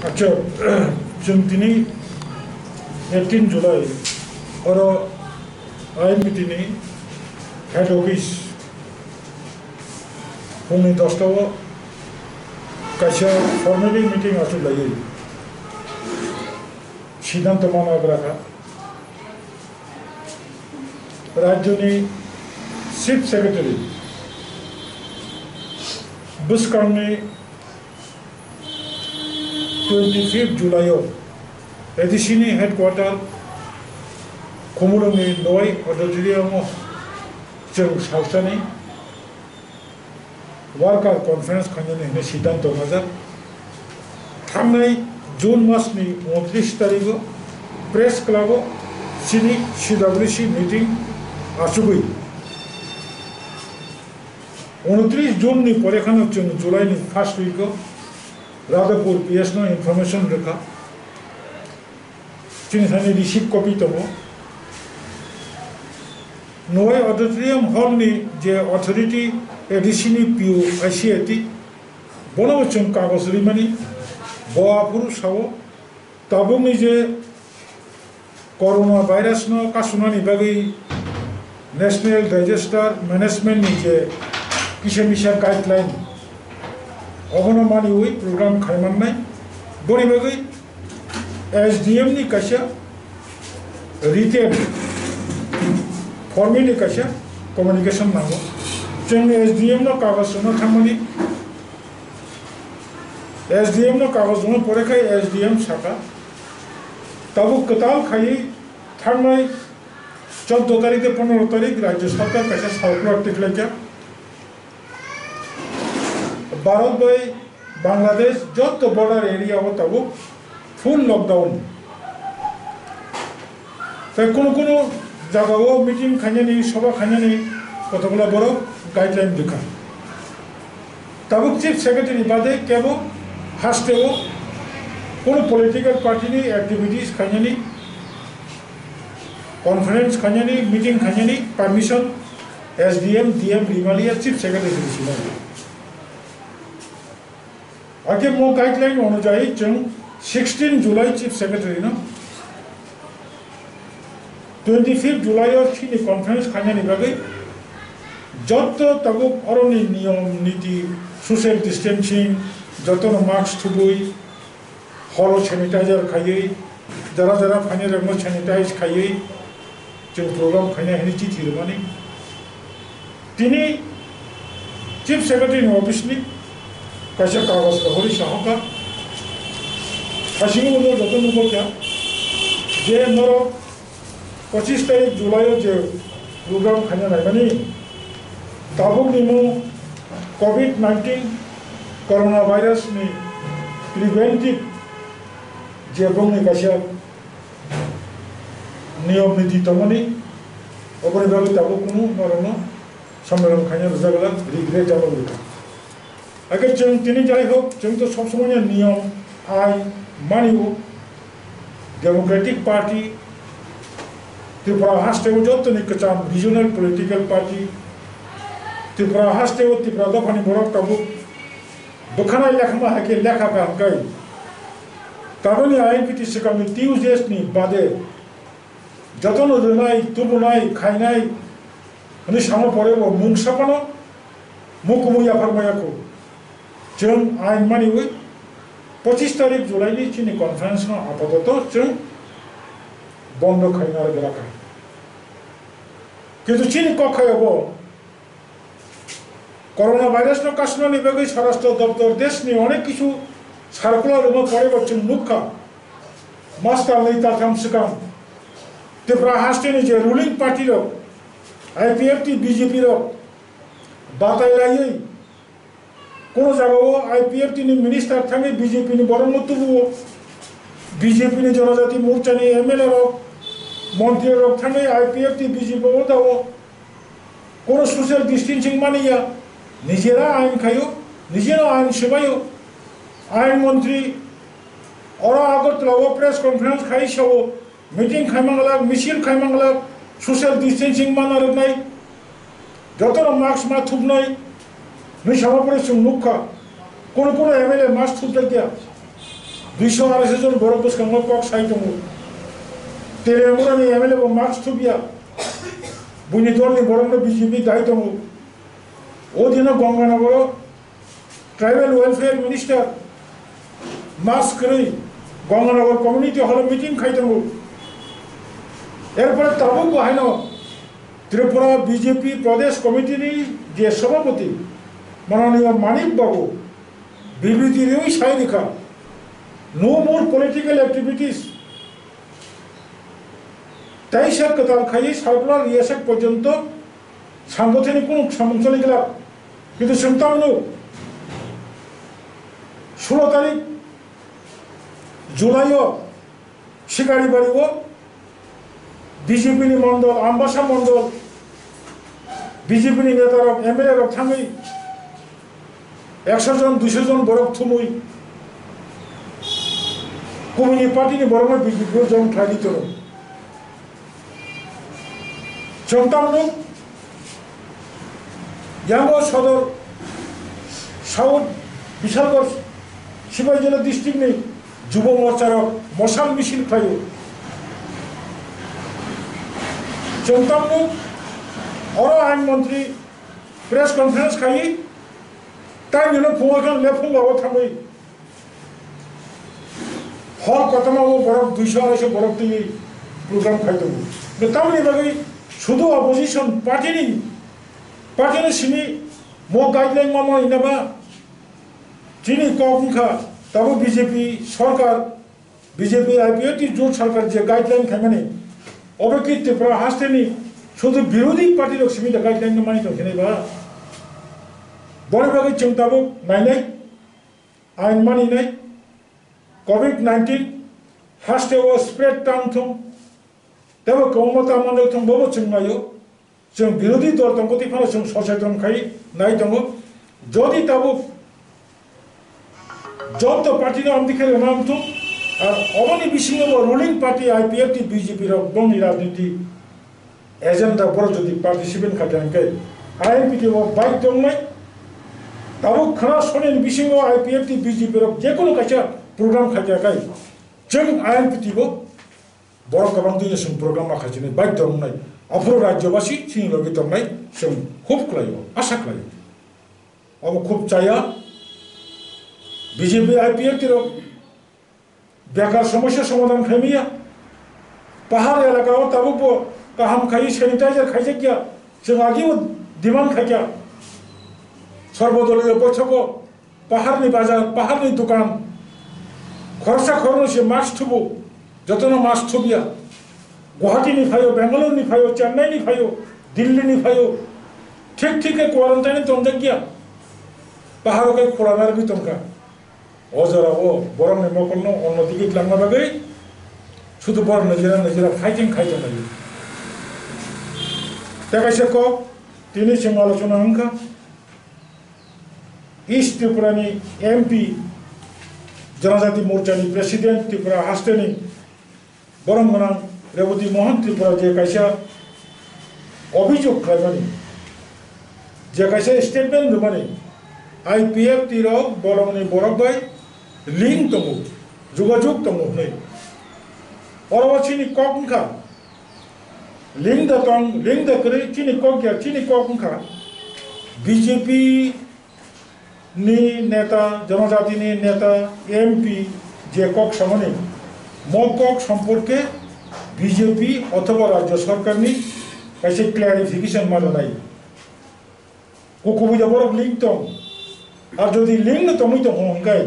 अच्छा जों दिनै 18 जुलाइ आरो आइएमबिटिनि हेड अफिस फुंनि 10टाव कायसा फर्मेलि मिटिं आसुलायो सिद्धांत मावग्राखा राज्यनि चीफ सेक्रेटारि बुसकांनि 25 जुलाइआव एडिसिनि हेडक्वार्टार खमुलुंनि नय अडिटोरियामाव जों सावस्रानि वार्कार कन्फारेन्स खालामनो सिद्धांत नाजार थांनाय जून मासनि 29 तारिखआव प्रेस क्लाबाव सिनि CWC मिटिं आसुगै 29 जूननि परेखानो जों जुलाइनि फर्स्ट उइकआव राधापुर PS नो इनफरमेशन रेखा चिन्हानि रिसिप्ट कपि दङ नय ऑडिटोरियम हॉलनि जे अथॉरिटी एडिसिनि PO ICAT बनाव जों कागज रिमानि बआफोर साव ताबुंनि जे कोरोना भाइरस नो कासुनानि बागै नेशनल डिजास्टर मैनेजमेंट नि जे किसा गाइडलाइन अबनमानि हुई प्रोग्राम खायमाननाय बोरै बागै SDM नि कायसा रिटेन फॉर्मेलि कायसा कम्युनिकेशन नांगौ जों SDM नो कागज नो थांमानि SDM नो कागज नो परेखाय SDM साका ताबु कताल खायै थांनाय 14 तारिख से 15 तारिख राज्य सरकार कैसे सर्कुलर टिकलेक्या भारत बाई बांग्लादेश जो तो बॉर्डर एरिया हो तब फुल लॉकडाउन तो कोनो जगह मीटिंग खाने सभा खाने कतगुला बड़ गाइडलाइन दिखा तब चीफ सेक्रेटारि बादे केवल हास्टे कोनो पॉलिटिकल पार्टी नि एक्टिविटीज खाने कॉन्फ्रेंस खाने मीटिंग खाने परमिशन SDM DM रिमालिया चीफ सेक्रेटारि सिनाय आगे मो गाइडलाइन अनुसार जों 16 जुलाई चीफ सेक्रेटारि नो 25 जुलाई और खिनि कॉन्फ्रेंस खाने बागै जत तब अरनि नियम नीति सोशल डिस्टेंसिंग जतन मास्क थुबुई हल सैनिटाइजर खायै जरा जरा फानि रंग सैनिटाइज खायै जों प्रोग्राम खाने हनि चिठी रमानि तिनी चीफ सेक्रेटारि ऑफिस नि कैसे कागज हरि साहका खासिंग उनो जतन को क्या जे मोर 25 तारिख जुलाई जे प्रोग्राम खाने नायमानि ताबुक निमु COVID-19 कोरोना भाइरस नि प्रिवेंटिव जे बुंनि कैसे नियम नीति तमनि अबनि बागै ताबु कुनु नरनो सम्मेलन खाने रजागला रिग्रेट जाबो अगर जों दिनै जाय हो जों तो सब समय नियम आइन मानियो डेमोक्रेटिक पार्टी त्रिपुरा हास्टेव जतनि कचाम रिजनल पॉलिटिकल पार्टी त्रिपुरा हास्टेव त्रिपुरा दफानि बरक ताबु बखानाय लेखमा हाके लेखा गांगाय ताबनि आइएनपिटि सिगांनि टिउजडेस नि बादे जतन रोनाय तुबुनाय खायनाय नि सामो परेबो मुंसापानो मुकुमुया फरमायाखौ जों आइन मानियो 25 तारिख जुलाइनि चिनि कॉन्फ्रेंस नो आपातत जों बंद खायना गराखा किन्तु चिनि कखायाबो कोरोना भाइरस नो कासनानि बागै स्वराष्ट्र दफ्तर देशनि अनेक किछु सार्कुलार मा परेबो जों नुखा मास्टार नै ताथाम सिगां त्रिपुरा हास्टेनि जे रुलिंग पार्टी रो IPFT BJP रो बातायलायै कोनो जगह IPFT नि मिनिस्टर थांगे BJP नि बरम तुबु BJP नि जनजाति मोर्चा नि MLA रो मंत्री रो थांगे IPFT BJP ओ दाओ कोनो सोशल डिस्टेंसिंग मानिया निजेरा आइन खायो निजेरा आइन सेबायो आइन मंत्री और आगरतलाव प्रेस कॉन्फ्रेंस खाई सावो मीटिंग खायमांगला मिছিল खायमांगला सोशल डिस्टेंसिंग मानारनाय जतन मास्क मा थुबनाय नै सामापरे जों नुखा कोनो MLA मास्क थुबदा गया 200 জন বড় বসকাঙ্গ কক সাইতমু তেলেঙ্গানাनि एमएलए बो मार्क्स थुबिया बुनि दलनि बरंनो बीजेपी दायित्वमु ओ दिन Ganganagar tribal welfare minister marks करै गंगानगर कम्युनिटी हल मीटिंग खाइतमु एरपर ताबो बाहायनो त्रिपुरा बीजेपी प्रदेश कमिटिनि जे सभापति माननीय मानिक बाबू বিবৃতি দিয়েই সাই লেখা নো মোর পলিটিক্যাল অ্যাক্টিভিটিস 23 কতাল খাই সার্কুলার ইয়েসেক পর্যন্ত সাংগঠনিক কোন সমস্যা গেল কিন্তু সন্তানো 16 তারিখ জুলাইও শিকারি বাড়িব বিজেপি মন্ডল আমবাসা মন্ডল বিজেপি নেতারা এমএলএ রা থাঙ্গি 100 জন 200 জন বরক থুমুই কমিউনি পার্টিনি বরং বিজেপি জন ঠাইতো চন্তামনো ইয়াঙ্গো সদর সাউথ বিশালগড় শিবাজী ডিস্ট্রিক্ট নেই যুব মোর্চার মশাল মিছিল খাইও চন্তামনো অর আইনমন্ত্রী প্রেস কনফারেন্স খাই তাই জন্য ফুয়াখান লেফুং বাবা থামই হল কতমাবো বরফ 200-250 বরফ দিয়ে প্রোগ্রাম খাইতো তামনি বাকি শুধু অপোজিশন পার্টিনি সিনি মো গাইডলাইন মামা ইনাবা চিনি কমখা তাবো বিজেপি সরকার বিজেপি আইপিএটি জোট সরকার যে গাইডলাইন খাইমানে অবকি ত্রিপুরা হাসতেনি শুধু বিরোধী পার্টির সীমিত গাইডলাইন মানিত খেনেবা বড় বাকি চিন্তাবো নাইনাই আইন মানিনাই COVID-19 হাসতেও স্প্রেড টাউন তেবো কমতা মানে থং ববো চিংনাयो जों বিরোধী দল তঙ্গতি ফালে जों সচেতন খাই নাই দঙ্গ যদি তাবো যত পার্টির আমদিকে নাম তো আর অবনি বিসিংব রুলিং পার্টি আইপিএফটি বিজেপি র বংনি রাজনীতি এজেন্ডা বড় যদি পার্টিসিপেট খাটানকে আইএনপিটি ও বাইক দংনাই তাবো খানা শোনেন বিসিংব আইপিএফটি বিজেপি র যে কোনো কাছে প্রোগ্রাম খাটাকাই जों आईएनपीटी बो बड़ गोबां दिनै प्रग्राम माखासे बाइक दंनाय अफुर राज्यबासी सिनि लगे दंनाय जों खूब खालायो आशा खालायो अब खूब चाया बीजेपी आईपीएफटी रो बेकार समस्या समाधान खाइमिया पहाड़ एलाकाओ ताबो गाहाम खाई सैनिटाइजार खाइजे क्या जों आगिबो डिमान्ड खाइया सर्वदलीय बैठको पहाड़नि बाजार पहाड़नि दुकान खरसा खरनो से मास्क थुबो जतनो मास्क थुबिया गुवाहाटी नि फायो बेंगलोर नि फायो चेन्नई नि फायो दिल्ली नि फायो ठीक ठीक के क्वारंटाइन तंजा गया पहाड़ के खोलानार भी तंका अजरा ओ बरम ने मकलनो उन्नति के लांगा बागै शुद्ध बर नजरा खाइजें नायो ताकासे को तिनि सिंह आलोचना अंका ईस्ट त्रिपुरानि एमपी जनजाति मोर्चानि प्रेसिडेंट त्रिपुरा हास्टेनि बरंगना रेवती मोहन त्रिपुरा जे कैसा अभियोग खालामनानै जे कैसा स्टेटमेंट होनानै आईपीएफ टिरो बरंगनि बरबाय लिंक दङ जुगाजुग दङ नै अरवाचिनि ककंखा लिंक दं लिंक दकरै चिनि ककया चिनि ककंखा बीजेपी नि नेता जनजाति नि नेता एमपी जे कक सामने मकक सम्पर्के बीजेपी अथवा राज्य सरकार नि कैसे क्लैरिफिकेशन माननाय कोकुबुजा बरक लिंक दं और जदि लिंक तमै तो हंगाय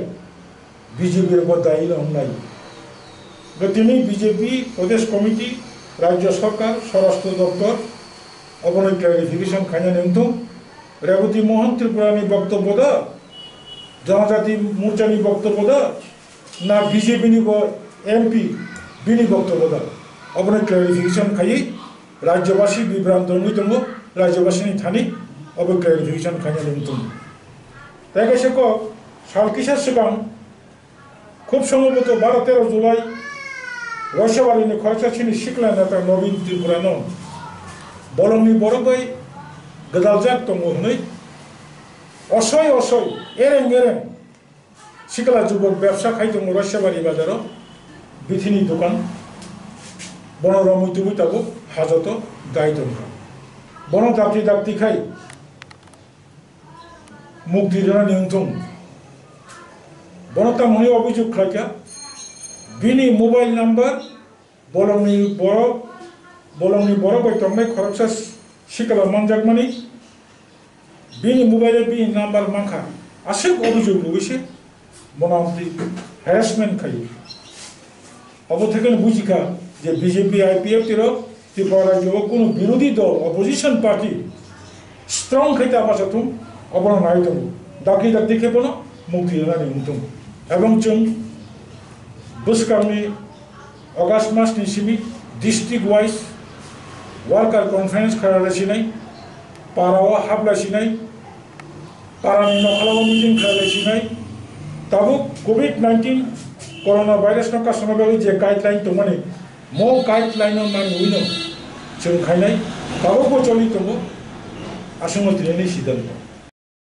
बीजेपी र बदाई हंगाय गतिनि बीजेपी प्रदेश कमिटी राज्य सरकार स्वराष्ट्र दफ्तर अबनै क्लैरिफिकेशन खाना नेंतो रेवती मोहन त्रिपुरानि वक्तव्य दा जनजाति मोर्चानि वक्तव्य ना बीजेपी नि एमपी बिनि वक्तव्य अपने क्लैरिफिकेशन खाई राज्यवासी विभ्रांत दङ राज्यवासी थानी अब क्लैरिफिकेशन खाई दङ ताइसे को सालकिसा सिगां खूब सम्भवत 12-13 जुलाई रसबारिनि खरसासिनि सिक्ला नेता नवीन त्रिपुरानो बलंनि बरबाय गोदालजाक दङ हनै असय एरें सिकला जुबक व्यवसा खाइदों रस्याबारी बाजाराव बिथिनि दखान बनर मुइतुबुइ ताबो हाजत दायिदं बन दाबति दाबति खाइ मुख दिरना नियंत्रण बन तामनि अभियोग खाइका बिनि mobile number bolongni borok bai tongmai khoroksa sikala manjakmani bini mobile bi number mangkha asik obhijog rogise monamti harassment khai obo theke bujika je BJP IPF tiro Tripura রাজ্য কোনো বিরোধী দল অপোজিশন পার্টি স্ট্রং খাইতে আমার সাথে অবরণ আয়তন দাকি দাকি খেপন মুক্তি নিমন্ত্রণ এবং जों बोसोरनि अगस्त मासनि सिमि district wise worker conference खालामगासिनाय पाराव हाबलासिनाय पारानि नखालाव meeting खालामगासिनाय दाबो कोविड-19 कोरोना भाइरास न कासनबाबो जे गाइडलाइन दंमोन मो गाइडलाइन नांगौनो जों खायनाय दाबो बचलि दङ आसामाव दिनैनि सिद्धान्त